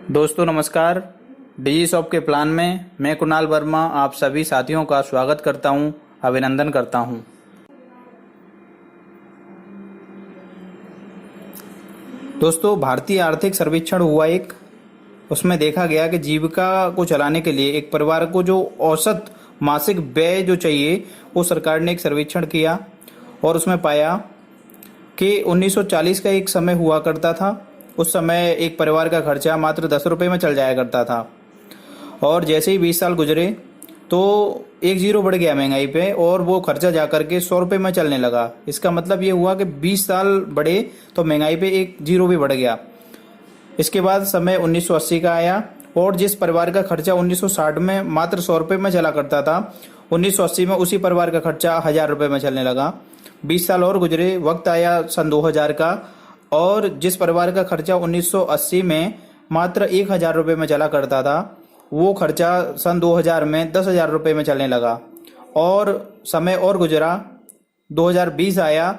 दोस्तों नमस्कार। डिजी शॉप के प्लान में मैं कुणाल वर्मा आप सभी साथियों का स्वागत करता हूं, अभिनंदन करता हूं। दोस्तों भारतीय आर्थिक सर्वेक्षण हुआ एक, उसमें देखा गया कि जीविका को चलाने के लिए एक परिवार को जो औसत मासिक व्यय जो चाहिए वो सरकार ने एक सर्वेक्षण किया और उसमें पाया कि 1940 का एक समय हुआ करता था। उस समय एक परिवार का खर्चा मात्र 10 रुपये में चल जाया करता था और जैसे ही 20 साल गुजरे तो एक जीरो बढ़ गया महंगाई पे और वो खर्चा जाकर के 100 रुपये में चलने लगा। इसका मतलब ये हुआ कि 20 साल बढ़े तो महंगाई पे एक जीरो भी बढ़ गया। इसके बाद समय 1980 का आया और जिस परिवार का खर्चा 1960 में मात्र 100 रुपये में चला करता था, 1980 में उसी परिवार का खर्चा 1000 रुपये में चलने लगा। 20 साल और गुजरे, वक्त आया सन 2000 का और जिस परिवार का खर्चा 1980 में मात्र 1000 रुपये में चला करता था, वो खर्चा सन 2000 में 10,000 रुपये में चलने लगा। और समय और गुजरा, 2020 आया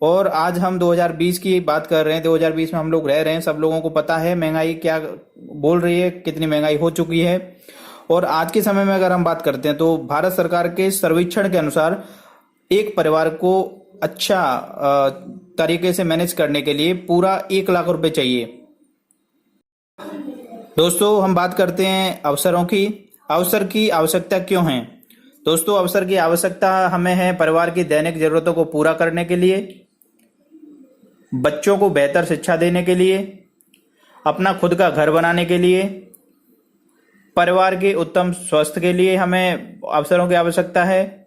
और आज हम 2020 की बात कर रहे हैं। 2020 में हम लोग रह रहे हैं। सब लोगों को पता है महंगाई क्या बोल रही है, कितनी महंगाई हो चुकी है। और आज के समय में अगर हम बात करते हैं तो भारत सरकार के सर्वेक्षण के अनुसार एक परिवार को अच्छा तरीके से मैनेज करने के लिए पूरा 1 लाख रुपए चाहिए। दोस्तों हम बात करते हैं अवसरों की। अवसर की आवश्यकता क्यों है? दोस्तों अवसर की आवश्यकता हमें है परिवार की दैनिक जरूरतों को पूरा करने के लिए, बच्चों को बेहतर शिक्षा देने के लिए, अपना खुद का घर बनाने के लिए, परिवार के उत्तम स्वास्थ्य के लिए हमें अवसरों की आवश्यकता है,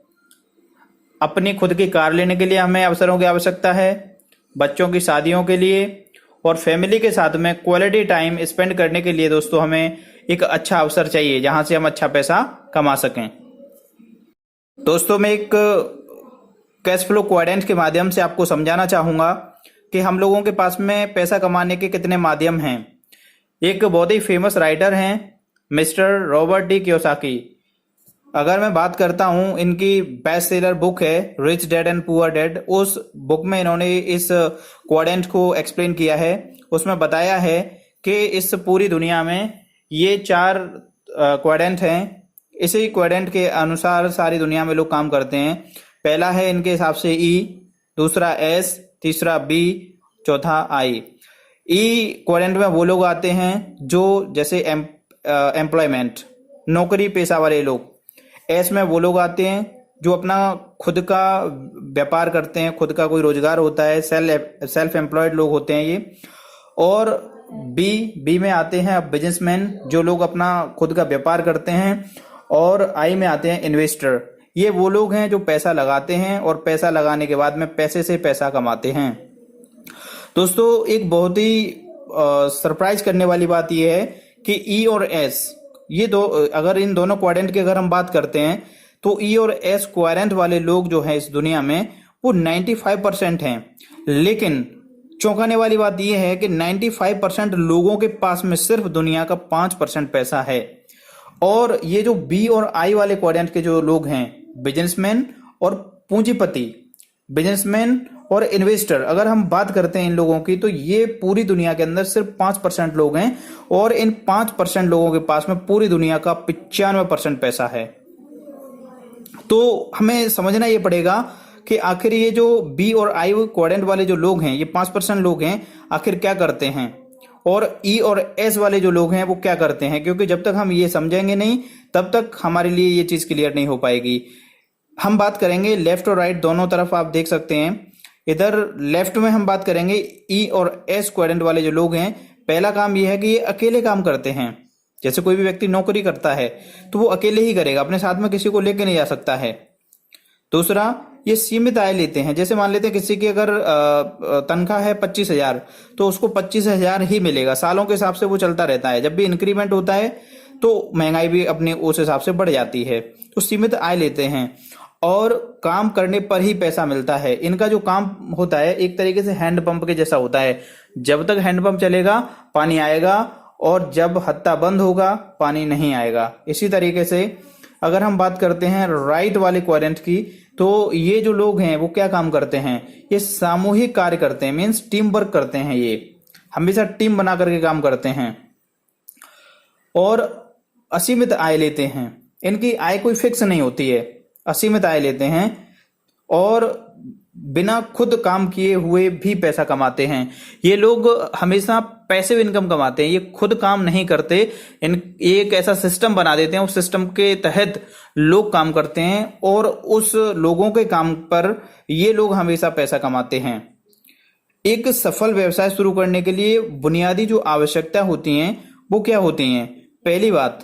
अपनी खुद की कार लेने के लिए हमें अवसरों की आवश्यकता है, बच्चों की शादियों के लिए और फैमिली के साथ में क्वालिटी टाइम स्पेंड करने के लिए दोस्तों हमें एक अच्छा अवसर चाहिए जहां से हम अच्छा पैसा कमा सकें। दोस्तों मैं एक कैश फ्लो क्वाड्रेंट के माध्यम से आपको समझाना चाहूंगा कि हम लोगों के पास में पैसा कमाने के कितने माध्यम हैं। एक बहुत ही फेमस राइटर हैं मिस्टर रॉबर्ट डी कियोसाकी। अगर मैं बात करता हूं, इनकी बेस्ट सेलर बुक है rich dad and poor dad. उस बुक में इन्होंने इस क्वाड्रेंट को एक्सप्लेन किया है। उसमें बताया है कि इस पूरी दुनिया में ये 4 क्वाड्रेंट हैं। इसी क्वाड्रेंट के अनुसार सारी दुनिया में लोग काम करते हैं। पहला है इनके हिसाब से ई, दूसरा एस, तीसरा बी, चौथा आई। ई क्वाड्रेंट में वो लोग आते हैं जो जैसे एम्प्लॉयमेंट, नौकरी पेशा वाले लोग। एस में वो लोग आते हैं जो अपना खुद का व्यापार करते हैं, खुद का कोई रोजगार होता है, सेल्फ एम्प्लॉयड लोग होते हैं ये। और बी में आते हैं बिजनेसमैन, जो लोग अपना खुद का व्यापार करते हैं। और आई में आते हैं इन्वेस्टर, ये वो लोग हैं जो पैसा लगाते हैं और पैसा लगाने के बाद में पैसे से पैसा कमाते हैं। दोस्तों एक बहुत ही सरप्राइज करने वाली बात यह है कि ई और एस, ये दो, अगर इन दोनों क्वाड्रेंट की अगर हम बात करते हैं तो ई और एस क्वाड्रेंट वाले लोग जो हैं इस दुनिया में वो 95% हैं। लेकिन चौंकाने वाली बात यह है कि 95% लोगों के पास में सिर्फ दुनिया का 5% पैसा है। और ये जो बी और आई वाले क्वाड्रेंट के जो लोग हैं, बिजनेसमैन और पूंजीपति, बिजनेसमैन और इन्वेस्टर, अगर हम बात करते हैं इन लोगों की तो ये पूरी दुनिया के अंदर सिर्फ 5% लोग हैं। और इन 5% लोगों के पास में पूरी दुनिया का 95% पैसा है। तो हमें समझना ये पड़ेगा कि आखिर ये जो बी और आई क्वाड्रेंट वाले जो लोग हैं, ये 5% लोग हैं, आखिर क्या करते हैं, और ई और एस वाले जो लोग हैं वो क्या करते हैं। क्योंकि जब तक हम ये समझेंगे नहीं तब तक हमारे लिए ये चीज क्लियर नहीं हो पाएगी। हम बात करेंगे लेफ्ट और राइट दोनों तरफ, आप देख सकते हैं। इधर लेफ्ट में हम बात करेंगे ई और एस क्वाड्रेंट वाले जो लोग हैं, पहला काम यह है कि ये अकेले काम करते हैं। जैसे कोई भी व्यक्ति नौकरी करता है तो वो अकेले ही करेगा, अपने साथ में किसी को लेके नहीं जा सकता है। दूसरा, ये सीमित आय लेते हैं। जैसे मान लेते हैं किसी की अगर तनख्वाह है 25,000 तो उसको 25,000 ही मिलेगा। सालों के हिसाब से वो चलता रहता है। जब भी इंक्रीमेंट होता है तो महंगाई भी अपने उस हिसाब से बढ़ जाती है। तो सीमित आय लेते हैं और काम करने पर ही पैसा मिलता है। इनका जो काम होता है एक तरीके से हैंडपंप के जैसा होता है। जब तक हैंडपंप चलेगा पानी आएगा और जब हत्ता बंद होगा पानी नहीं आएगा। इसी तरीके से अगर हम बात करते हैं राइट वाले क्वाड्रेंट की, तो ये जो लोग हैं वो क्या काम करते हैं, ये सामूहिक कार्य करते हैं, मीन्स टीम वर्क करते हैं। ये हमेशा टीम बना करके काम करते हैं। और असीमित आय लेते हैं। इनकी आय कोई फिक्स नहीं होती है, असीमित आय लेते हैं और बिना खुद काम किए हुए भी पैसा कमाते हैं। ये लोग हमेशा पैसिव इनकम कमाते हैं, ये खुद काम नहीं करते। ये एक ऐसा सिस्टम बना देते हैं, उस सिस्टम के तहत लोग काम करते हैं और उस लोगों के काम पर ये लोग हमेशा पैसा कमाते हैं। एक सफल व्यवसाय शुरू करने के लिए बुनियादी जो आवश्यकता होती हैं वो क्या होती हैं? पहली बात,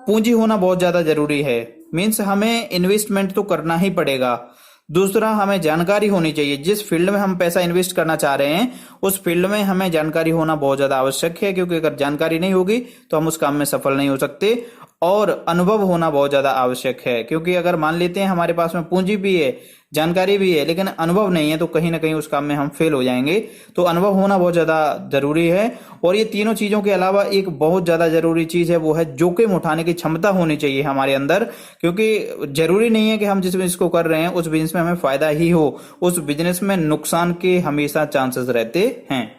पूंजी होना बहुत ज्यादा जरूरी है, मीन्स हमें इन्वेस्टमेंट तो करना ही पड़ेगा। दूसरा, हमें जानकारी होनी चाहिए। जिस फील्ड में हम पैसा इन्वेस्ट करना चाह रहे हैं उस फील्ड में हमें जानकारी होना बहुत ज्यादा आवश्यक है, क्योंकि अगर जानकारी नहीं होगी तो हम उस काम में सफल नहीं हो सकते। और अनुभव होना बहुत ज्यादा आवश्यक है, क्योंकि अगर मान लेते हैं हमारे पास में पूंजी भी है, जानकारी भी है, लेकिन अनुभव नहीं है, तो कहीं ना कहीं उस काम में हम फेल हो जाएंगे। तो अनुभव होना बहुत ज्यादा जरूरी है। और ये तीनों चीजों के अलावा एक बहुत ज्यादा जरूरी चीज है, वो है जोखिम उठाने की क्षमता होनी चाहिए हमारे अंदर। क्योंकि जरूरी नहीं है कि हम जिस बिजनेस को कर रहे हैं उस बिजनेस में हमें फायदा ही हो, उस बिजनेस में नुकसान के हमेशा चांसेस रहते हैं।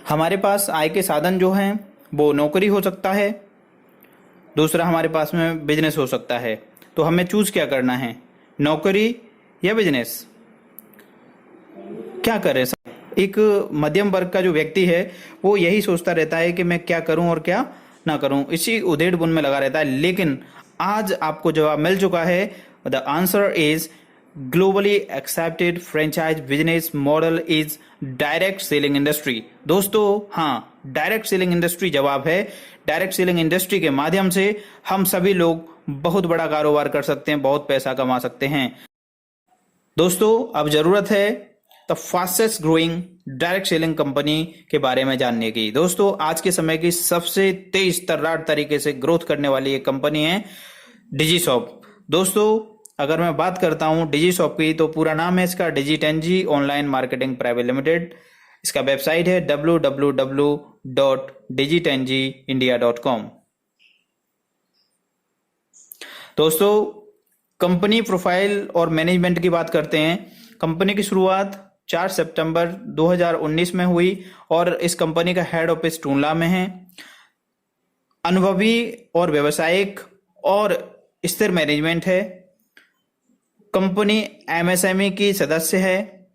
हमारे पास आय के साधन जो हैं वो नौकरी हो सकता है, दूसरा हमारे पास में बिजनेस हो सकता है। तो हमें चूज क्या करना है, नौकरी या बिजनेस? क्या करें? एक मध्यम वर्ग का जो व्यक्ति है वो यही सोचता रहता है कि मैं क्या करूं और क्या ना करूं, इसी उधेड़ बुन में लगा रहता है। लेकिन आज आपको जवाब मिल चुका है। The answer is globally accepted franchise business model is direct selling industry. दोस्तों, हाँ, डायरेक्ट सेलिंग इंडस्ट्री जवाब है। डायरेक्ट सेलिंग इंडस्ट्री के माध्यम से हम सभी लोग बहुत बड़ा कारोबार कर सकते हैं, बहुत पैसा कमा सकते हैं। दोस्तों, अब जरूरत है the fastest growing direct selling company के बारे में जानने की। दोस्तों, आज के समय की सबसे तेज तर्रार तरीके से ग्रोथ करने वाली एक कंपनी है डिजीशॉप। दोस्तों, अगर मैं बात करता हूं डिजीशॉप की, तो पूरा नाम है इसका डिजी10G ऑनलाइन मार्केटिंग प्राइवेट लिमिटेड। इसका वेबसाइट है www.digi10gindia.com। दोस्तों, कंपनी प्रोफाइल और मैनेजमेंट की बात करते हैं। कंपनी की शुरुआत 4 सितंबर 2019 में हुई और इस कंपनी का हेड ऑफिस टूंडला में है। अनुभवी और व्यावसायिक और स्थिर मैनेजमेंट है। कंपनी एमएसएमई की सदस्य है।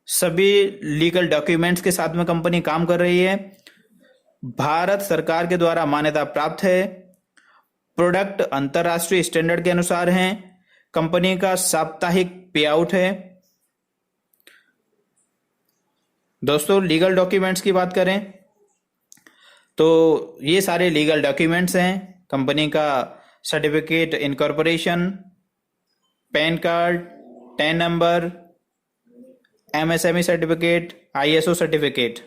सभी लीगल डॉक्यूमेंट्स के साथ में कंपनी काम कर रही है। भारत सरकार के द्वारा मान्यता प्राप्त है। प्रोडक्ट अंतरराष्ट्रीय स्टैंडर्ड के अनुसार हैं। कंपनी का साप्ताहिक पे आउट है। दोस्तों, लीगल डॉक्यूमेंट्स की बात करें तो ये सारे लीगल डॉक्यूमेंट्स हैं। कंपनी का certificate incorporation, pan card, tan number, MSME certificate, ISO certificate.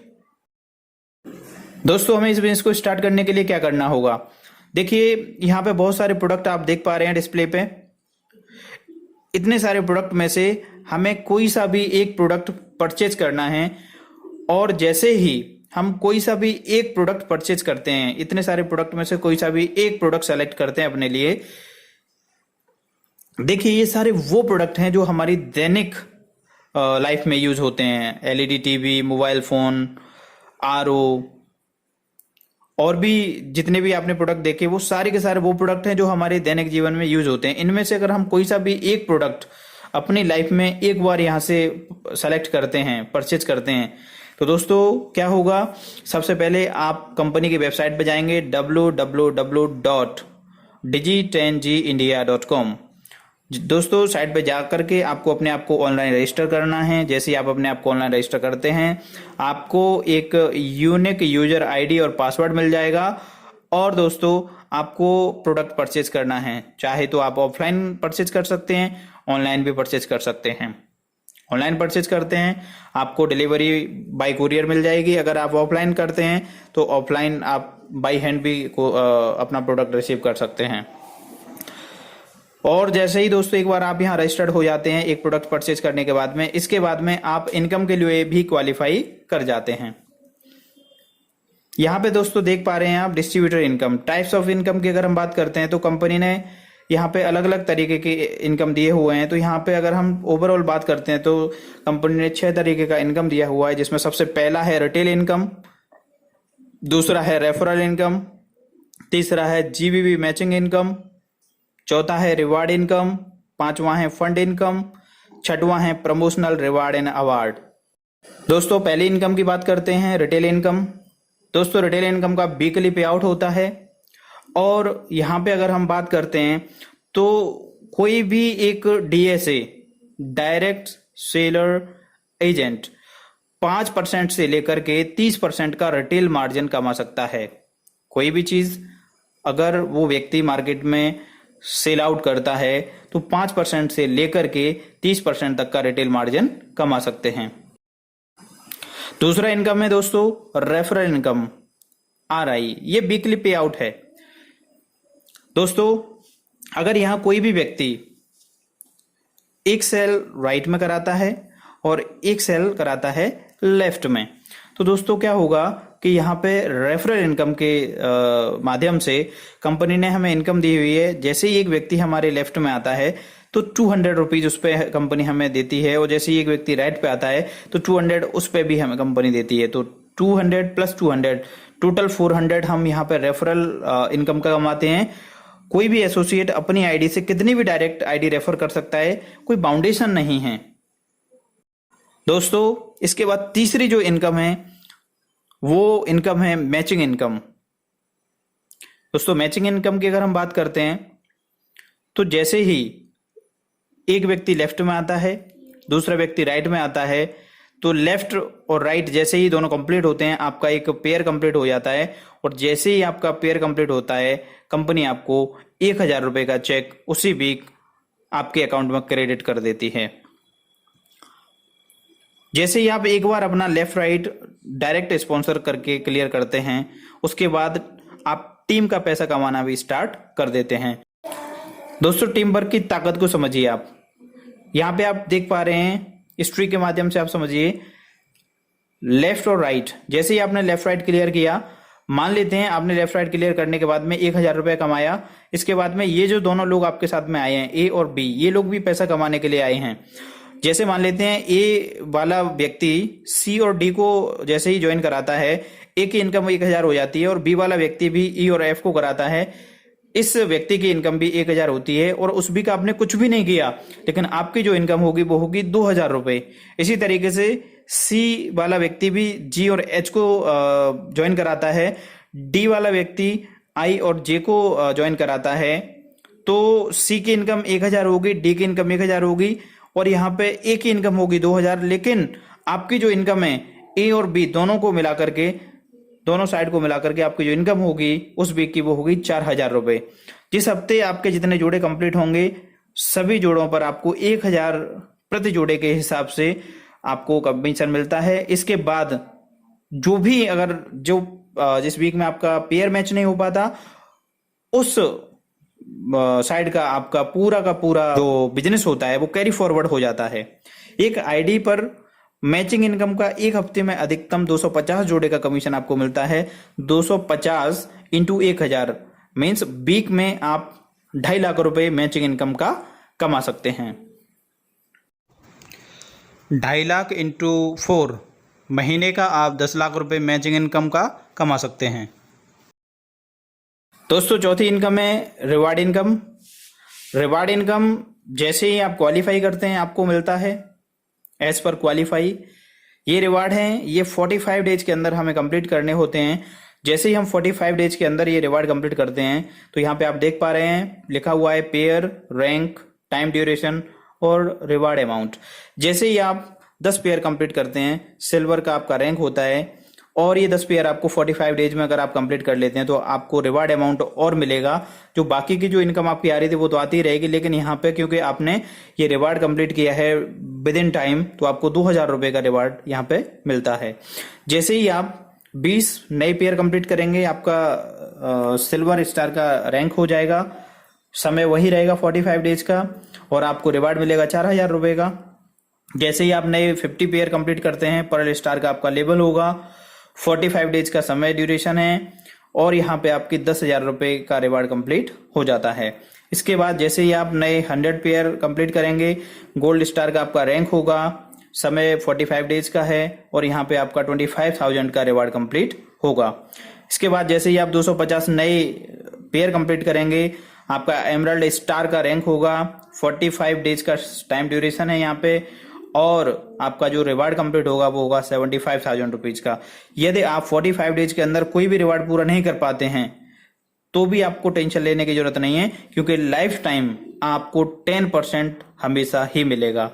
दोस्तों, हमें इस बिजनेस को स्टार्ट करने के लिए क्या करना होगा? देखिए, यहाँ पे बहुत सारे प्रोडक्ट आप देख पा रहे हैं डिस्प्ले पे। इतने सारे प्रोडक्ट में से हमें कोई सा भी एक प्रोडक्ट परचेज करना है, और जैसे ही हम कोई सा भी एक प्रोडक्ट परचेज करते हैं, इतने सारे प्रोडक्ट में से कोई सा भी एक प्रोडक्ट सेलेक्ट करते हैं अपने लिए। देखिए, ये सारे वो प्रोडक्ट हैं जो हमारी दैनिक लाइफ में यूज होते हैं। LED TV, mobile phone, RO, और भी जितने भी आपने प्रोडक्ट देखे वो सारे के सारे वो प्रोडक्ट हैं जो हमारे दैनिक जीवन में यूज होते हैं। इनमें से अगर हम कोई सा भी एक प्रोडक्ट अपनी लाइफ में एक बार यहाँ से सेलेक्ट करते हैं, परचेज करते हैं, तो दोस्तों क्या होगा? सबसे पहले आप कंपनी की वेबसाइट पे जाएंगे www.digi10gindia.com। दोस्तों, साइट पे जा करके आपको अपने आप को ऑनलाइन रजिस्टर करना है। जैसे ही आप अपने आप को ऑनलाइन रजिस्टर करते हैं, आपको एक यूनिक यूजर आईडी और पासवर्ड मिल जाएगा। और दोस्तों, आपको प्रोडक्ट परचेज करना है। चाहे तो आप ऑफलाइन परचेज कर सकते हैं, ऑनलाइन भी परचेज कर सकते हैं। ऑनलाइन परचेज करते हैं, आपको डिलीवरी बाय कुरियर मिल जाएगी। अगर आप ऑफलाइन करते हैं तो ऑफलाइन आप बाय हैंड भी अपना प्रोडक्ट रिसीव कर सकते हैं। और जैसे ही दोस्तों एक बार आप यहाँ रजिस्टर्ड हो जाते हैं एक प्रोडक्ट परचेज करने के बाद में, इसके बाद में आप इनकम के लिए भी क्वालिफाई कर जाते हैं। यहाँ पे दोस्तों देख पा रहे हैं आप distributor income, types of income की अगर हम बात करते हैं तो कंपनी ने यहाँ पे अलग अलग तरीके के इनकम दिए हुए हैं। तो यहाँ पे अगर हम ओवरऑल बात करते हैं तो कंपनी ने 6 तरीके का इनकम दिया हुआ है, जिसमें सबसे पहला है रिटेल इनकम, दूसरा है रेफरल इनकम, तीसरा है जीबीवी मैचिंग इनकम, चौथा है रिवार्ड इनकम, पांचवा है फंड इनकम, छठवां है प्रमोशनल रिवार्ड एंड अवार्ड। दोस्तों पहली इनकम की बात करते हैं, रिटेल इनकम। दोस्तों रिटेल इनकम का वीकली पे आउट होता है और यहाँ पे अगर हम बात करते हैं तो कोई भी एक डीएसए, डायरेक्ट सेलर एजेंट, 5% से लेकर के 30% का रिटेल मार्जिन कमा सकता है। कोई भी चीज अगर वो व्यक्ति मार्केट में सेल आउट करता है तो 5% से लेकर के 30% तक का रिटेल मार्जिन कमा सकते हैं। दूसरा इनकम है दोस्तों रेफरल इनकम, RI। ये वीकली पे आउट है। दोस्तों अगर यहां कोई भी व्यक्ति एक सेल राइट में कराता है और एक सेल कराता है लेफ्ट में, तो दोस्तों क्या होगा कि यहाँ पे रेफरल इनकम के माध्यम से कंपनी ने हमें इनकम दी हुई है। जैसे ही एक व्यक्ति हमारे लेफ्ट में आता है तो 200 रुपीज उस पर कंपनी हमें देती है, और जैसे ही एक व्यक्ति राइट पे आता है तो 200 उस पर भी हमें कंपनी देती है। तो 200 + 200 टोटल 400 हम यहाँ पे रेफरल इनकम का कमाते हैं। कोई भी एसोसिएट अपनी आईडी से कितनी भी डायरेक्ट आईडी रेफर कर सकता है, कोई बाउंडेशन नहीं है। दोस्तों इसके बाद तीसरी जो इनकम है वो इनकम है मैचिंग इनकम। दोस्तों मैचिंग इनकम की अगर हम बात करते हैं तो जैसे ही एक व्यक्ति लेफ्ट में आता है, दूसरा व्यक्ति राइट में आता है, तो लेफ्ट और राइट जैसे ही दोनों कंप्लीट होते हैं आपका एक पेयर कंप्लीट हो जाता है, और जैसे ही आपका पेयर कंप्लीट होता है कंपनी आपको 1000 रुपए का चेक उसी वीक आपके अकाउंट में क्रेडिट कर देती है। जैसे ही आप एक बार अपना लेफ्ट राइट डायरेक्ट स्पॉन्सर करके क्लियर करते हैं, उसके बाद आप टीम का पैसा कमाना भी स्टार्ट कर देते हैं। दोस्तों टीम वर्क की ताकत को समझिए। आप यहाँ पे आप देख पा रहे हैं हिस्ट्री के माध्यम से, आप समझिए लेफ्ट और राइट। जैसे ही आपने लेफ्ट राइट क्लियर किया, मान लेते हैं आपने लेफ्ट राइट क्लियर करने के बाद में 1000 रुपए कमाया, इसके बाद में ये जो दोनों लोग आपके साथ में आए हैं ए और बी, ये लोग भी पैसा कमाने के लिए आए हैं। जैसे मान लेते हैं ए वाला व्यक्ति सी और डी को जैसे ही ज्वाइन कराता है, ए की इनकम 1000 हो जाती है, और बी वाला व्यक्ति भी ई और एफ को कराता है, इस व्यक्ति की इनकम भी 1000 होती है, और उस बी का आपने कुछ भी नहीं किया, लेकिन आपकी जो इनकम होगी वो होगी 2000 रुपए। इसी तरीके से सी वाला व्यक्ति भी जी और एच को ज्वाइन कराता है, डी वाला व्यक्ति आई और जे को ज्वाइन कराता है, तो सी की इनकम 1000 होगी, डी की इनकम 1000 होगी, और यहाँ पे ए की इनकम होगी 2000। लेकिन आपकी जो इनकम है ए और बी दोनों को मिलाकर के, दोनों साइड को मिलाकर के आपकी जो इनकम होगी उस वीक की वो होगी 4000 रुपए। जिस हफ्ते आपके जितने जोड़े कंप्लीट होंगे सभी जोड़ों पर आपको 1000 प्रति जोड़े के हिसाब से आपको कमीशन मिलता है। इसके बाद जो भी अगर जो जिस वीक में आपका पेयर मैच नहीं हो पाता, उस साइड का आपका पूरा का पूरा जो बिजनेस होता है वो कैरी फॉरवर्ड हो जाता है। एक आईडी पर मैचिंग इनकम का एक हफ्ते में अधिकतम 250 जोड़े का कमीशन आपको मिलता है। 250 इंटू 1000 मीन्स वीक में आप 2.5 लाख रुपए मैचिंग इनकम का कमा सकते हैं। 2.5 लाख इंटू 4 महीने का आप 10 लाख रुपए मैचिंग इनकम का कमा सकते हैं। दोस्तों चौथी इनकम है रिवार्ड इनकम। रिवार्ड इनकम जैसे ही आप क्वालिफाई करते हैं आपको मिलता है एज पर क्वालिफाई। ये रिवार्ड हैं, ये 45 डेज के अंदर हमें कंप्लीट करने होते हैं। जैसे ही हम 45 डेज के अंदर ये रिवार्ड कंप्लीट करते हैं तो यहाँ पे आप देख पा रहे हैं लिखा हुआ है पेयर, रैंक, टाइम ड्यूरेशन और रिवार्ड अमाउंट। जैसे ही आप 10 पेयर कंप्लीट करते हैं, सिल्वर का आपका रैंक होता है, और ये 10 पेयर आपको 45 डेज में अगर आप कंप्लीट कर लेते हैं तो आपको रिवार्ड अमाउंट और मिलेगा। जो बाकी की जो इनकम आपकी आ रही थी वो तो आती रहेगी, लेकिन यहाँ पे क्योंकि आपने ये रिवार्ड कंप्लीट किया है विद इन टाइम तो आपको 2000 रुपए का रिवार्ड यहाँ पे मिलता है। जैसे ही आप 20 नए पेयर कंप्लीट करेंगे आपका सिल्वर स्टार का रैंक हो जाएगा, समय वही रहेगा 45 डेज का, और आपको रिवार्ड मिलेगा 4000 रुपए का। जैसे ही आप नए 50 पेयर कंप्लीट करते हैं, पर्ल स्टार का आपका लेवल होगा, 45 डेज का समय ड्यूरेशन है, और यहाँ पे आपकी 10,000 रुपए का रिवार्ड कंप्लीट हो जाता है। इसके बाद जैसे ही आप नए 100 पेयर कंप्लीट करेंगे, गोल्ड स्टार का आपका रैंक होगा, समय 45 डेज का है, और यहाँ पे आपका 25,000 का रिवार्ड कंप्लीट होगा। इसके बाद जैसे ही आप 250 नए पेयर कंप्लीट करेंगे, आपका एमराल्ड स्टार का रैंक होगा। 45 डेज का टाइम ड्यूरेशन है यहाँ पे, और आपका जो रिवार्ड कंप्लीट होगा वो होगा 75,000 रुपीज का। यदि आप 45 डेज के अंदर कोई भी रिवार्ड पूरा नहीं कर पाते हैं तो भी आपको टेंशन लेने की जरूरत नहीं है, क्योंकि लाइफ टाइम आपको 10% हमेशा ही मिलेगा।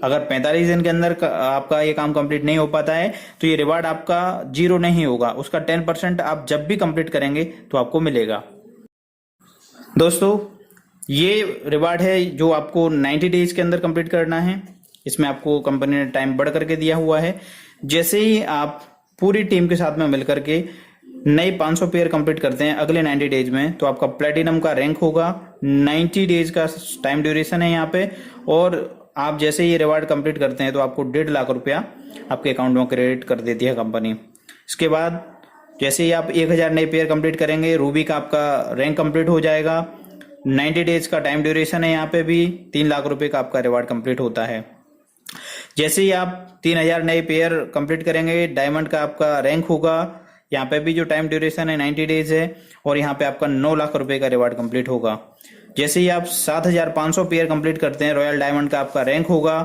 अगर 45 दिन के अंदर आपका ये काम कंप्लीट नहीं हो पाता है तो ये रिवार्ड आपका जीरो नहीं होगा, उसका 10% आप जब भी कंप्लीट करेंगे तो आपको मिलेगा। दोस्तों, ये रिवार्ड है जो आपको 90 डेज के अंदर कंप्लीट करना है। इसमें आपको कंपनी ने टाइम बढ़ करके दिया हुआ है। जैसे ही आप पूरी टीम के साथ में मिलकर के नए 500 पेयर कंप्लीट करते हैं अगले 90 डेज में, तो आपका प्लेटिनम का रैंक होगा। 90 डेज का टाइम ड्यूरेशन है यहाँ पे, और आप जैसे ही रिवार्ड कंप्लीट करते हैं तो आपको 1.5 लाख रुपया आपके अकाउंट में क्रेडिट कर देती है कंपनी। इसके बाद जैसे ही आप 1000 नए पेयर कंप्लीट करेंगे, रूबी का आपका रैंक कंप्लीट हो जाएगा। 90 डेज का टाइम ड्यूरेशन है, यहाँ पे भी 3 लाख रुपए का आपका रिवार्ड कंप्लीट होता है। जैसे ही आप 3000 नए पेयर कंप्लीट करेंगे, डायमंड का आपका रैंक होगा। यहाँ पे भी जो टाइम ड्यूरेशन है 90 डेज है, और यहाँ पे आपका 9 लाख रुपए का रिवार्ड कंप्लीट होगा। जैसे ही आप 7500 पेयर कंप्लीट करते हैं, रॉयल डायमंड का आपका रैंक होगा।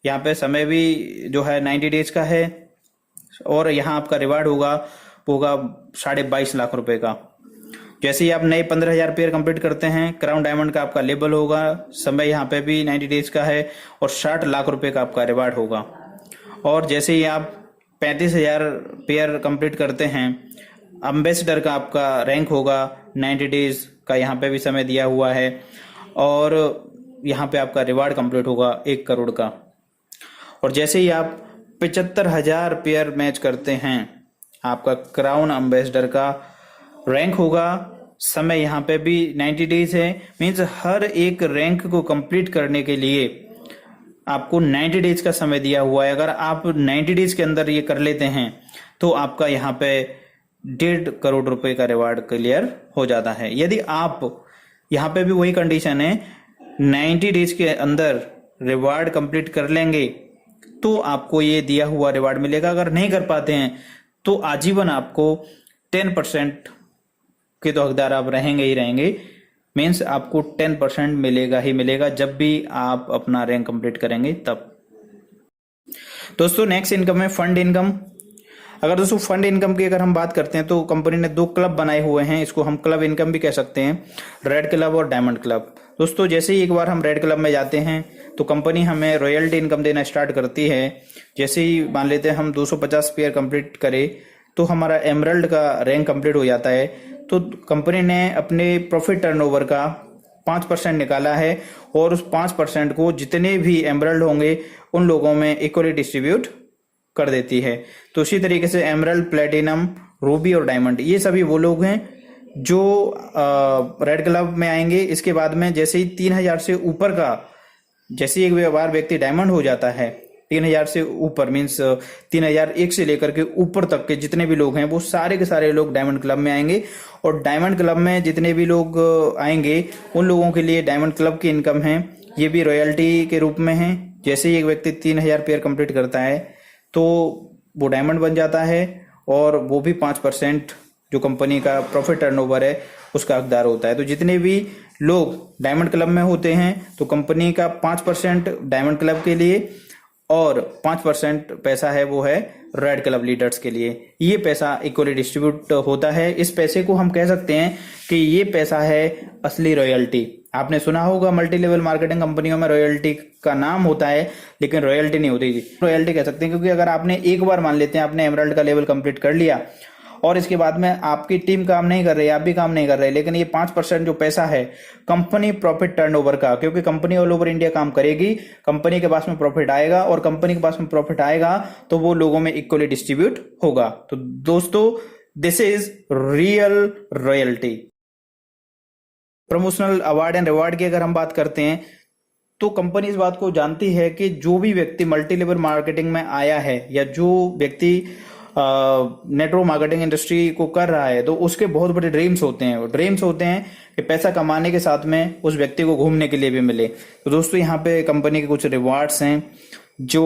यहाँ पे समय भी जो है 90 डेज का है, और यहाँ आपका रिवार्ड होगा 22.5 लाख रुपए का। जैसे ही आप नए 15,000 पेयर कंप्लीट करते हैं, क्राउन डायमंड का आपका लेबल होगा। समय यहाँ पे भी 90 डेज का है, और 60 लाख रुपए का आपका रिवार्ड होगा। और जैसे ही आप 35,000 पेयर कंप्लीट करते हैं, एम्बेसडर का आपका रैंक होगा। 90 डेज का यहाँ पे भी समय दिया हुआ है, और यहाँ पे आपका रिवार्ड कंप्लीट होगा 1 करोड़ का। और जैसे ही आप 75,000 पेयर मैच करते हैं, आपका क्राउन एम्बेसडर का रैंक होगा। समय यहाँ पे भी 90 डेज है। मीन्स हर एक रैंक को कंप्लीट करने के लिए आपको 90 डेज का समय दिया हुआ है। अगर आप 90 डेज के अंदर ये कर लेते हैं तो आपका यहाँ पे 1.5 करोड़ रुपए का रिवार्ड क्लियर हो जाता है। यदि आप यहाँ पे भी वही कंडीशन है, 90 डेज के अंदर रिवार्ड कंप्लीट कर लेंगे तो आपको ये दिया हुआ रिवार्ड मिलेगा। अगर नहीं कर पाते हैं तो आजीवन आपको 10% के तो हकदार आप रहेंगे ही रहेंगे। मीन्स आपको 10% मिलेगा ही मिलेगा जब भी आप अपना रैंक कंप्लीट करेंगे तब। दोस्तों, नेक्स्ट इनकम है फंड इनकम। अगर दोस्तों फंड इनकम की अगर हम बात करते हैं तो कंपनी ने 2 क्लब बनाए हुए हैं। इसको हम क्लब इनकम भी कह सकते हैं, रेड क्लब और डायमंड क्लब। दोस्तों, जैसे ही एक बार हम रेड क्लब में जाते हैं तो कंपनी हमें रॉयल्टी इनकम देना स्टार्ट करती है। जैसे ही मान लेते हैं हम 250 पेयर कंप्लीट करें तो हमारा एमराल्ड का रैंक कंप्लीट हो जाता है। तो कंपनी ने अपने प्रॉफिट टर्नओवर का 5% निकाला है, और उस 5% को जितने भी एमराल्ड होंगे उन लोगों में इक्वली डिस्ट्रीब्यूट कर देती है। तो इसी तरीके से एमराल्ड, प्लेटिनम, रूबी और डायमंड, ये सभी वो लोग हैं जो रेड क्लब में आएंगे। इसके बाद में जैसे ही 3000 से ऊपर का, जैसे एक बार व्यक्ति डायमंड हो जाता है, 3000 से ऊपर मीन्स 3001 से लेकर के ऊपर तक के जितने भी लोग हैं वो सारे के सारे लोग डायमंड क्लब में आएंगे। और डायमंड क्लब में जितने भी लोग आएंगे उन लोगों के लिए डायमंड क्लब की इनकम है, ये भी रॉयल्टी के रूप में है। जैसे ही एक व्यक्ति 3000 पेयर कंप्लीट करता है तो वो डायमंड बन जाता है, और वो भी 5% जो कंपनी का प्रॉफिट टर्नओवर है उसका हकदार होता है। तो जितने भी लोग डायमंड क्लब में होते हैं तो कंपनी का 5% डायमंड क्लब के लिए, और 5% पैसा है वो है रेड क्लब लीडर्स के लिए। ये पैसा इक्वली डिस्ट्रीब्यूट होता है। इस पैसे को हम कह सकते हैं कि ये पैसा है असली रॉयल्टी। आपने सुना होगा मल्टी लेवल मार्केटिंग कंपनियों में रॉयल्टी का नाम होता है, लेकिन रॉयल्टी नहीं होती। रॉयल्टी कह सकते हैं क्योंकि अगर आपने एक बार मान लेते हैं आपने एमराल्ड का लेवल कंप्लीट कर लिया और इसके बाद में आपकी टीम काम नहीं कर रही, आप भी काम नहीं कर रहे, लेकिन ये 5% जो पैसा है कंपनी प्रॉफिट टर्नओवर का, क्योंकि कंपनी ऑल ओवर इंडिया काम करेगी, कंपनी के पास में प्रॉफिट आएगा, और कंपनी के पास में प्रॉफिट आएगा तो वो लोगों में इक्वली डिस्ट्रीब्यूट होगा। तो दोस्तों, this is real royalty. Promotional award and reward की अगर हम बात करते हैं तो कंपनी इस बात को जानती है कि जो भी व्यक्ति मल्टी लेवल मार्केटिंग में आया है या जो व्यक्ति नेटवर्क मार्केटिंग इंडस्ट्री को कर रहा है तो उसके बहुत बड़े ड्रीम्स होते हैं। ड्रीम्स होते हैं कि पैसा कमाने के साथ में उस व्यक्ति को घूमने के लिए भी मिले। तो दोस्तों, यहाँ पे कंपनी के कुछ रिवार्ड्स हैं जो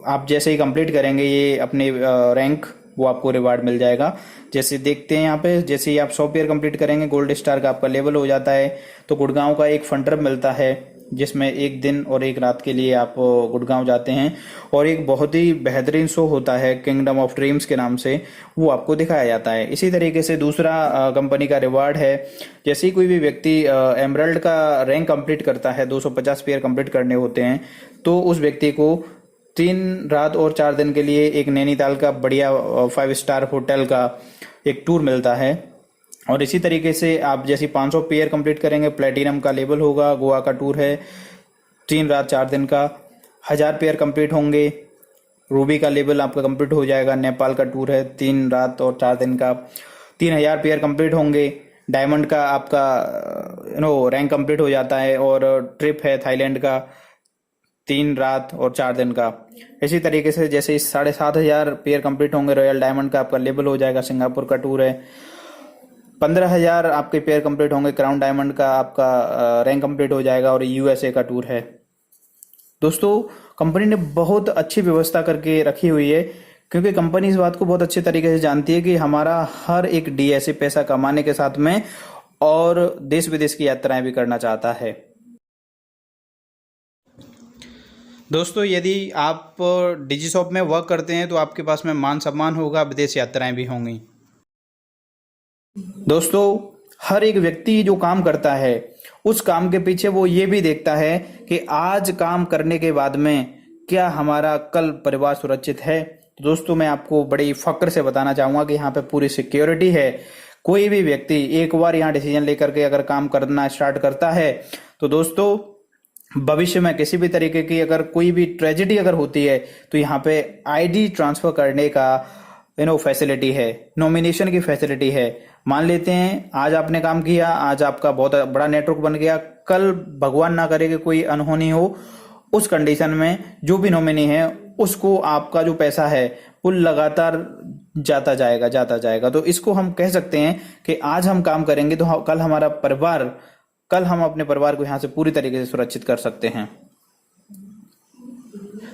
आप जैसे ही कंप्लीट करेंगे ये अपने रैंक वो आपको रिवार्ड मिल जाएगा। जैसे देखते हैं यहाँ पे, जैसे ही आप 100 पेयर कंप्लीट करेंगे गोल्ड स्टार का आपका लेवल हो जाता है। तो गुड़गांव का एक फंडर मिलता है जिसमें 1 दिन और 1 रात के लिए आप गुड़गांव जाते हैं और एक बहुत ही बेहतरीन शो होता है किंगडम ऑफ ड्रीम्स के नाम से, वो आपको दिखाया जाता है। इसी तरीके से दूसरा कंपनी का रिवार्ड है, जैसे ही कोई भी व्यक्ति एमरल्ड का रैंक कंप्लीट करता है, 250 पेयर कंप्लीट करने होते हैं, तो उस व्यक्ति को 3 रात और 4 दिन के लिए एक नैनीताल का बढ़िया 5 स्टार होटल का एक टूर मिलता है। और इसी तरीके से आप जैसे 500 पेयर कंप्लीट करेंगे, प्लेटिनम का लेवल होगा, गोवा का टूर है 3 रात 4 दिन का। 1000 पेयर कंप्लीट होंगे, रूबी का लेवल आपका कंप्लीट हो जाएगा, नेपाल का टूर है 3 रात और 4 दिन का। 3000 पेयर कंप्लीट होंगे, डायमंड का आपका रैंक कंप्लीट हो जाता है और ट्रिप है थाईलैंड का 3 रात और 4 दिन का। इसी तरीके से जैसे 7500 पेयर कंप्लीट होंगे, रॉयल डायमंड का आपका लेवल हो जाएगा, सिंगापुर का टूर है। 15000 आपके पेयर कंप्लीट होंगे, क्राउन डायमंड का आपका रैंक कंप्लीट हो जाएगा और यूएसए का टूर है। दोस्तों कंपनी ने बहुत अच्छी व्यवस्था करके रखी हुई है, क्योंकि कंपनी इस बात को बहुत अच्छे तरीके से जानती है कि हमारा हर एक डीएसए पैसा कमाने के साथ में और देश विदेश की यात्राएं भी करना चाहता है। दोस्तों यदि आप डिजीशॉप में वर्क करते हैं तो आपके पास में मान सम्मान होगा, विदेश यात्राएं भी होंगी। दोस्तों हर एक व्यक्ति जो काम करता है उस काम के पीछे वो ये भी देखता है कि आज काम करने के बाद में क्या हमारा कल परिवार सुरक्षित है। तो दोस्तों मैं आपको बड़ी फक्र से बताना चाहूंगा कि यहाँ पे पूरी सिक्योरिटी है। कोई भी व्यक्ति एक बार यहाँ डिसीजन लेकर के अगर काम करना स्टार्ट करता है तो दोस्तों भविष्य में किसी भी तरीके की अगर कोई भी ट्रेजेडी अगर होती है तो यहाँ पे आईडी ट्रांसफर करने का फैसिलिटी है, नॉमिनेशन की फैसिलिटी है। मान लेते हैं आज आपने काम किया, आज आपका बहुत बड़ा नेटवर्क बन गया, कल भगवान ना करे कि कोई अनहोनी हो, उस कंडीशन में जो भी नॉमिनी है उसको आपका जो पैसा है वो लगातार जाता जाएगा। तो इसको हम कह सकते हैं कि आज हम काम करेंगे तो कल हम अपने परिवार को यहाँ से पूरी तरीके से सुरक्षित कर सकते हैं।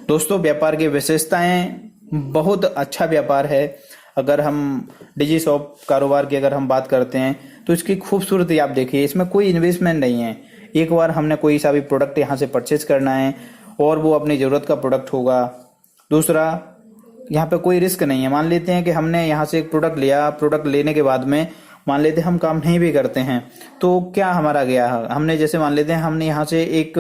दोस्तों व्यापार की विशेषताएं, बहुत अच्छा व्यापार है। अगर हम डिजीशॉप कारोबार की अगर हम बात करते हैं तो इसकी खूबसूरती आप देखिए, इसमें कोई इन्वेस्टमेंट नहीं है। एक बार हमने कोई सा भी प्रोडक्ट यहाँ से परचेज करना है और वो अपनी ज़रूरत का प्रोडक्ट होगा। दूसरा, यहाँ पे कोई रिस्क नहीं है। मान लेते हैं कि हमने यहाँ से एक प्रोडक्ट लिया, प्रोडक्ट लेने के बाद में मान लेते हैं हम काम नहीं भी करते हैं तो क्या हमारा गया है। हमने जैसे मान लेते हैं हमने यहाँ से एक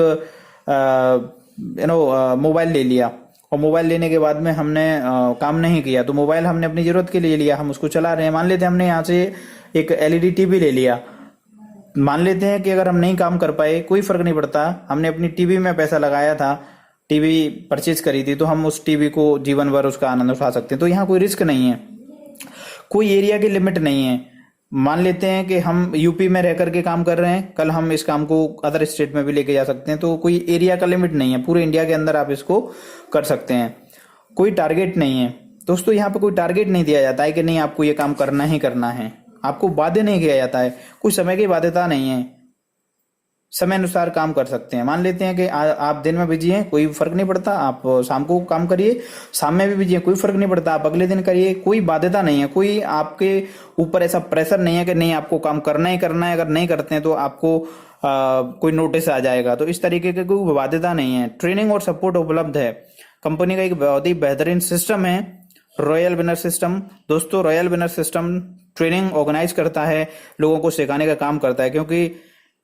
मोबाइल ले लिया और मोबाइल लेने के बाद में हमने काम नहीं किया, तो मोबाइल हमने अपनी जरूरत के लिए लिया, हम उसको चला रहे हैं। मान लेते हैं हमने यहाँ से एक एलईडी टीवी ले लिया, मान लेते हैं कि अगर हम नहीं काम कर पाए, कोई फर्क नहीं पड़ता, हमने अपनी टीवी में पैसा लगाया था, टीवी परचेज करी थी, तो हम उस टीवी को जीवन भर उसका आनंद उठा सकते हैं। तो यहाँ कोई रिस्क नहीं है, कोई एरिया की लिमिट नहीं है। मान लेते हैं कि हम यूपी में रह करके काम कर रहे हैं, कल हम इस काम को अदर स्टेट में भी लेके जा सकते हैं। तो कोई एरिया का लिमिट नहीं है, पूरे इंडिया के अंदर आप इसको कर सकते हैं। कोई टारगेट नहीं है दोस्तों, यहाँ पे कोई टारगेट नहीं दिया जाता है कि नहीं आपको ये काम करना ही करना है, आपको बाध्य नहीं किया जाता है, कोई समय की बाध्यता नहीं है, समय अनुसार काम कर सकते हैं। मान लेते हैं कि आप दिन में बिजी हैं, कोई फर्क नहीं पड़ता, आप शाम को काम करिए, शाम में भी बिजी हैं, कोई फर्क नहीं पड़ता, आप अगले दिन करिए, कोई बाध्यता नहीं है, कोई आपके ऊपर ऐसा प्रेशर नहीं है कि नहीं आपको काम करना ही करना है, अगर नहीं करते हैं तो आपको कोई नोटिस आ जाएगा। तो इस तरीके की कोई बाध्यता नहीं है। ट्रेनिंग और सपोर्ट उपलब्ध है। कंपनी का एक बहुत ही बेहतरीन सिस्टम है रॉयल विनर सिस्टम। दोस्तों royal winner system training organise करता है, लोगों को सिखाने का काम करता है, क्योंकि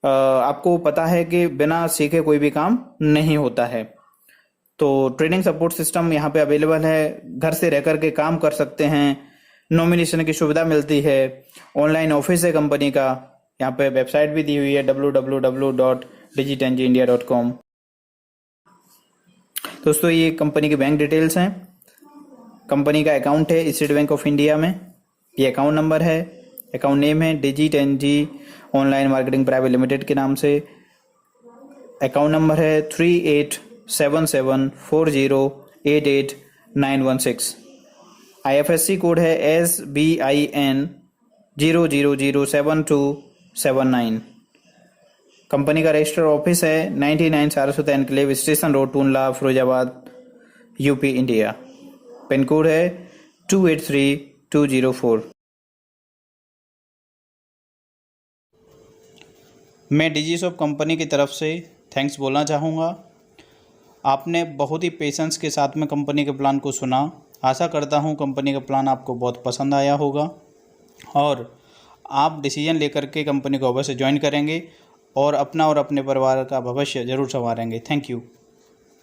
आपको पता है कि बिना सीखे कोई भी काम नहीं होता है। तो ट्रेनिंग सपोर्ट सिस्टम यहाँ पे अवेलेबल है, घर से रह करके काम कर सकते हैं, नॉमिनेशन की सुविधा मिलती है, ऑनलाइन ऑफिस है कंपनी का, यहाँ पे वेबसाइट भी दी हुई है www.digitengindia.com। दोस्तों ये कंपनी की बैंक डिटेल्स हैं, कंपनी का अकाउंट है स्टेट बैंक ऑफ इंडिया में, ये अकाउंट नंबर है, अकाउंट नेम है डिजिटेंजी ऑनलाइन मार्केटिंग प्राइवेट लिमिटेड के नाम से, अकाउंट नंबर है 387740888916, IFSC कोड है SBIN 0007279। कंपनी का रजिस्टर ऑफिस है 99 Saraswat enclave station road Tundla Firozabad UP India. Pin code है 283 204। मैं डिजिशॉप कंपनी की तरफ से थैंक्स बोलना चाहूँगा। आपने बहुत ही पेशेंस के साथ में कंपनी के प्लान को सुना। आशा करता हूँ कंपनी का प्लान आपको बहुत पसंद आया होगा और आप डिसीजन लेकर के कंपनी को अवश्य ज्वाइन करेंगे और अपना और अपने परिवार का भविष्य ज़रूर संवारेंगे। Thank you.